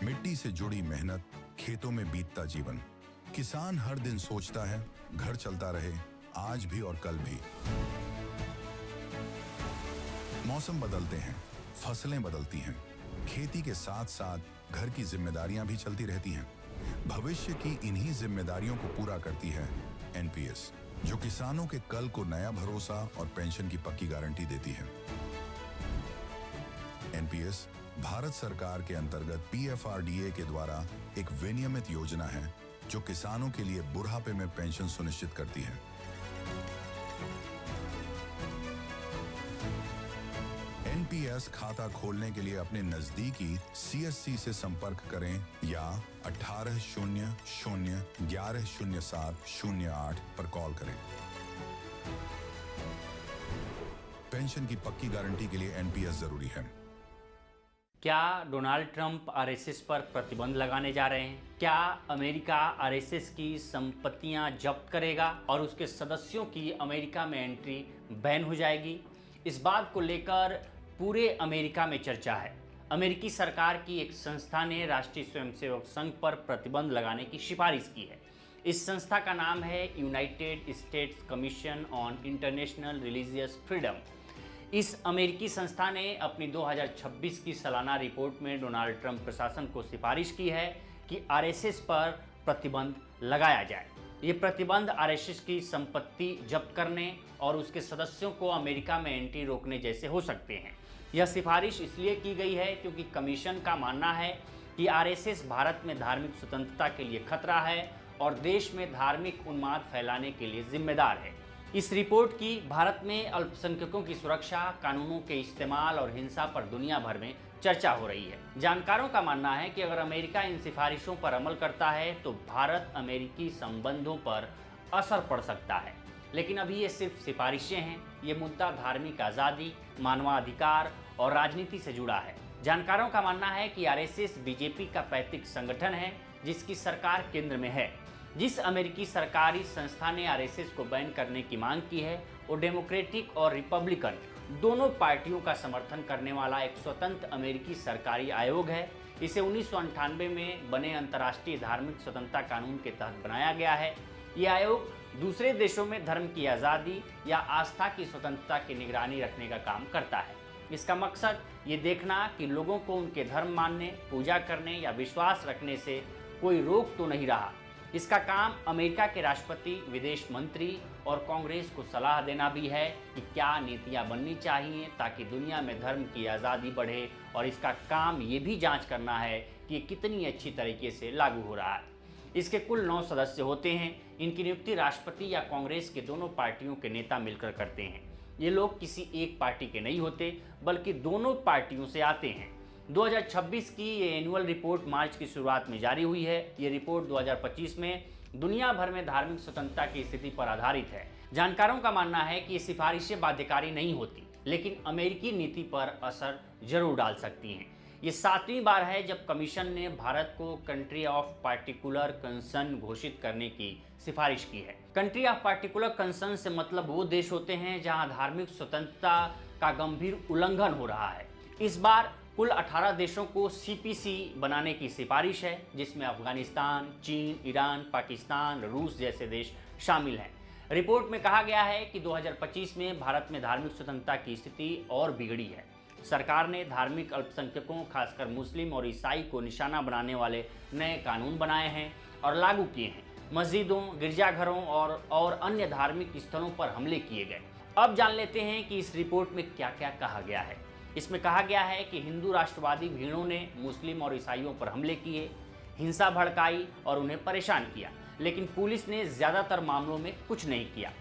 मिट्टी से जुड़ी मेहनत, खेतों में बीतता जीवन। किसान हर दिन सोचता है घर चलता रहे, आज भी और कल भी। मौसम बदलते हैं, फसलें बदलती हैं, खेती के साथ साथ घर की जिम्मेदारियां भी चलती रहती हैं। भविष्य की इन्हीं जिम्मेदारियों को पूरा करती है एनपीएस, जो किसानों के कल को नया भरोसा और पेंशन की पक्की गारंटी देती है। एनपीएस भारत सरकार के अंतर्गत पीएफआरडीए के द्वारा एक विनियमित योजना है जो किसानों के लिए बुढ़ापे में पेंशन सुनिश्चित करती है। एनपीएस खाता खोलने के लिए अपने नजदीकी सीएससी से संपर्क करें या 1800-1107-08 पर कॉल करें। पेंशन की पक्की गारंटी के लिए एनपीएस जरूरी है। क्या डोनाल्ड ट्रंप आरएसएस पर प्रतिबंध लगाने जा रहे हैं? क्या अमेरिका आरएसएस की संपत्तियां जब्त करेगा और उसके सदस्यों की अमेरिका में एंट्री बैन हो जाएगी? इस बात को लेकर पूरे अमेरिका में चर्चा है। अमेरिकी सरकार की एक संस्था ने राष्ट्रीय स्वयंसेवक संघ पर प्रतिबंध लगाने की सिफारिश की है। इस संस्था का नाम है United states commission on international religious freedom. इस अमेरिकी संस्था ने अपनी 2026 की सालाना रिपोर्ट में डोनाल्ड ट्रंप प्रशासन को सिफारिश की है कि आरएसएस पर प्रतिबंध लगाया जाए। ये प्रतिबंध आरएसएस की संपत्ति जब्त करने और उसके सदस्यों को अमेरिका में एंट्री रोकने जैसे हो सकते हैं। यह सिफारिश इसलिए की गई है क्योंकि कमीशन का मानना है कि आरएसएस भारत में धार्मिक स्वतंत्रता के लिए खतरा है और देश में धार्मिक उन्माद फैलाने के लिए जिम्मेदार है। इस रिपोर्ट की भारत में अल्पसंख्यकों की सुरक्षा, कानूनों के इस्तेमाल और हिंसा पर दुनिया भर में चर्चा हो रही है। जानकारों का मानना है कि अगर अमेरिका इन सिफारिशों पर अमल करता है तो भारत अमेरिकी संबंधों पर असर पड़ सकता है। लेकिन अभी ये सिर्फ सिफारिशें हैं। ये मुद्दा धार्मिक आज़ादी, मानवाधिकार और राजनीति से जुड़ा है। जानकारों का मानना है कि आरएसएस बीजेपी का पैतृक संगठन है जिसकी सरकार केंद्र में है। जिस अमेरिकी सरकारी संस्था ने आरएसएस को बैन करने की मांग की है वो डेमोक्रेटिक और रिपब्लिकन दोनों पार्टियों का समर्थन करने वाला एक स्वतंत्र अमेरिकी सरकारी आयोग है। इसे 1998 में बने अंतर्राष्ट्रीय धार्मिक स्वतंत्रता कानून के तहत बनाया गया है। यह आयोग दूसरे देशों में धर्म की आज़ादी या आस्था की स्वतंत्रता की निगरानी रखने का काम करता है। इसका मकसद ये देखना कि लोगों को उनके धर्म मानने, पूजा करने या विश्वास रखने से कोई रोक तो नहीं रहा। इसका काम अमेरिका के राष्ट्रपति, विदेश मंत्री और कांग्रेस को सलाह देना भी है कि क्या नीतियां बननी चाहिए ताकि दुनिया में धर्म की आज़ादी बढ़े, और इसका काम ये भी जांच करना है कि कितनी अच्छी तरीके से लागू हो रहा है। इसके कुल 9 सदस्य होते हैं। इनकी नियुक्ति राष्ट्रपति या कांग्रेस के दोनों पार्टियों के नेता मिलकर करते हैं। ये लोग किसी एक पार्टी के नहीं होते बल्कि दोनों पार्टियों से आते हैं। 2026 की ये एनुअल रिपोर्ट मार्च की शुरुआत में जारी हुई है। ये रिपोर्ट 2025 में दुनिया भर में धार्मिक स्वतंत्रता की स्थिति पर आधारित है। जानकारों का मानना है कि ये सिफारिशें बाध्यकारी नहीं होती, लेकिन अमेरिकी नीति पर असर जरूर डाल सकती हैं। ये 7वीं बार है जब कमीशन ने भारत को कंट्री ऑफ पार्टिकुलर कंसर्न घोषित करने की सिफारिश की है। कंट्री ऑफ पार्टिकुलर कंसर्न से मतलब वो देश होते हैं जहां धार्मिक स्वतंत्रता का गंभीर उल्लंघन हो रहा है। इस बार कुल 18 देशों को सीपीसी बनाने की सिफारिश है, जिसमें अफगानिस्तान, चीन, ईरान, पाकिस्तान, रूस जैसे देश शामिल हैं। रिपोर्ट में कहा गया है कि 2025 में भारत में धार्मिक स्वतंत्रता की स्थिति और बिगड़ी है। सरकार ने धार्मिक अल्पसंख्यकों, खासकर मुस्लिम और ईसाई को निशाना बनाने वाले नए कानून बनाए हैं और लागू किए हैं। मस्जिदों, गिरजाघरों और अन्य धार्मिक स्थलों पर हमले किए गए। अब जान लेते हैं कि इस रिपोर्ट में क्या क्या कहा गया है। इसमें कहा गया है कि हिंदू राष्ट्रवादी भीड़ों ने मुस्लिम और ईसाइयों पर हमले किए, हिंसा भड़काई और उन्हें परेशान किया, लेकिन पुलिस ने ज़्यादातर मामलों में कुछ नहीं किया।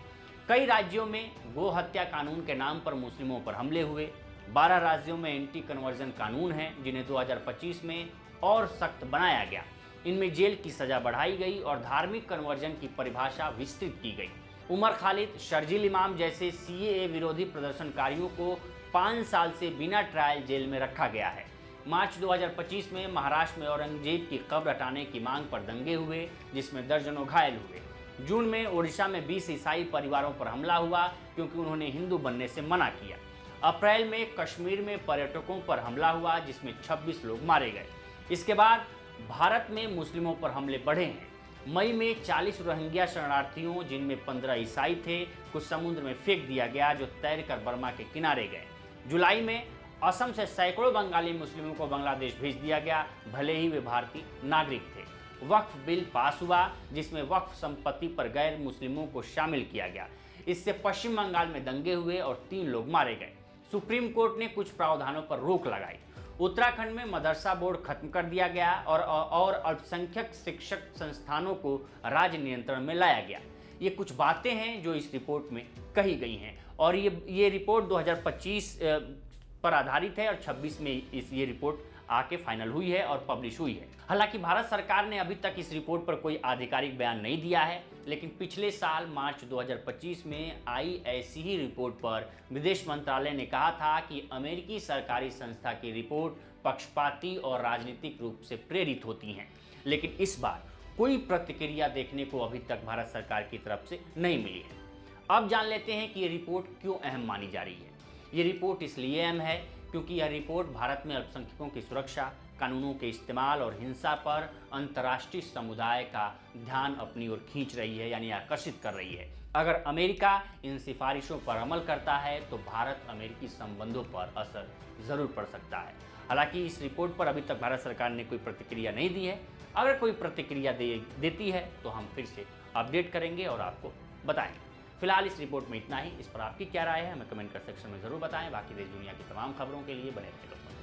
कई राज्यों में गो हत्या कानून के नाम पर मुस्लिमों पर हमले हुए। 12 राज्यों में एंटी कन्वर्जन कानून हैं जिन्हें 2025 में और सख्त बनाया गया। इनमें जेल की सज़ा बढ़ाई गई और धार्मिक कन्वर्जन की परिभाषा विस्तृत की गई। उमर खालिद, शर्जील इमाम जैसे सीएए विरोधी प्रदर्शनकारियों को 5 साल से बिना ट्रायल जेल में रखा गया है। मार्च 2025 में महाराष्ट्र में औरंगजेब की कब्र हटाने की मांग पर दंगे हुए, जिसमें दर्जनों घायल हुए। जून में ओडिशा में 20 ईसाई परिवारों पर हमला हुआ क्योंकि उन्होंने हिंदू बनने से मना किया। अप्रैल में कश्मीर में पर्यटकों पर हमला हुआ जिसमें 26 लोग मारे गए। इसके बाद भारत में मुस्लिमों पर हमले बढ़े हैं। मई में 40 रोहिंग्या शरणार्थियों, जिनमें 15 ईसाई थे, को समुद्र में फेंक दिया गया, जो तैरकर बर्मा के किनारे गए। जुलाई में असम से सैकड़ों बंगाली मुस्लिमों को बांग्लादेश भेज दिया गया, भले ही वे भारतीय नागरिक थे। वक्फ बिल पास हुआ, जिसमें वक्फ संपत्ति पर गैर मुस्लिमों को शामिल किया गया। इससे पश्चिम बंगाल में दंगे हुए और 3 लोग मारे गए। सुप्रीम कोर्ट ने कुछ प्रावधानों पर रोक लगाई। उत्तराखंड में मदरसा बोर्ड खत्म कर दिया गया और अल्पसंख्यक शिक्षक संस्थानों को राज्य नियंत्रण में लाया गया। ये कुछ बातें हैं जो इस रिपोर्ट में कही गई हैं और ये रिपोर्ट 2025 पर आधारित है और 26 में ये रिपोर्ट आके फाइनल हुई है और पब्लिश हुई है। हालांकि भारत सरकार ने अभी तक इस रिपोर्ट पर कोई आधिकारिक बयान नहीं दिया है, लेकिन पिछले साल मार्च 2025 में आई ऐसी ही रिपोर्ट पर विदेश मंत्रालय ने कहा था कि अमेरिकी सरकारी संस्था की रिपोर्ट पक्षपाती और राजनीतिक रूप से प्रेरित होती हैं। लेकिन इस बार कोई प्रतिक्रिया देखने को अभी तक भारत सरकार की तरफ से नहीं मिली है। अब जान लेते हैं कि ये रिपोर्ट क्यों अहम मानी जा रही है। ये रिपोर्ट इसलिए अहम है क्योंकि यह रिपोर्ट भारत में अल्पसंख्यकों की सुरक्षा, कानूनों के इस्तेमाल और हिंसा पर अंतर्राष्ट्रीय समुदाय का ध्यान अपनी ओर खींच रही है, यानी आकर्षित कर रही है। अगर अमेरिका इन सिफारिशों पर अमल करता है तो भारत अमेरिकी संबंधों पर असर जरूर पड़ सकता है। हालांकि इस रिपोर्ट पर अभी तक भारत सरकार ने कोई प्रतिक्रिया नहीं दी है। अगर कोई प्रतिक्रिया देती है तो हम फिर से अपडेट करेंगे और आपको बताएंगे। फिलहाल इस रिपोर्ट में इतना ही। इस पर आपकी क्या राय है हमें कमेंट कर सेक्शन में जरूर बताएं। बाकी देश दुनिया की तमाम खबरों के लिए बने रहें।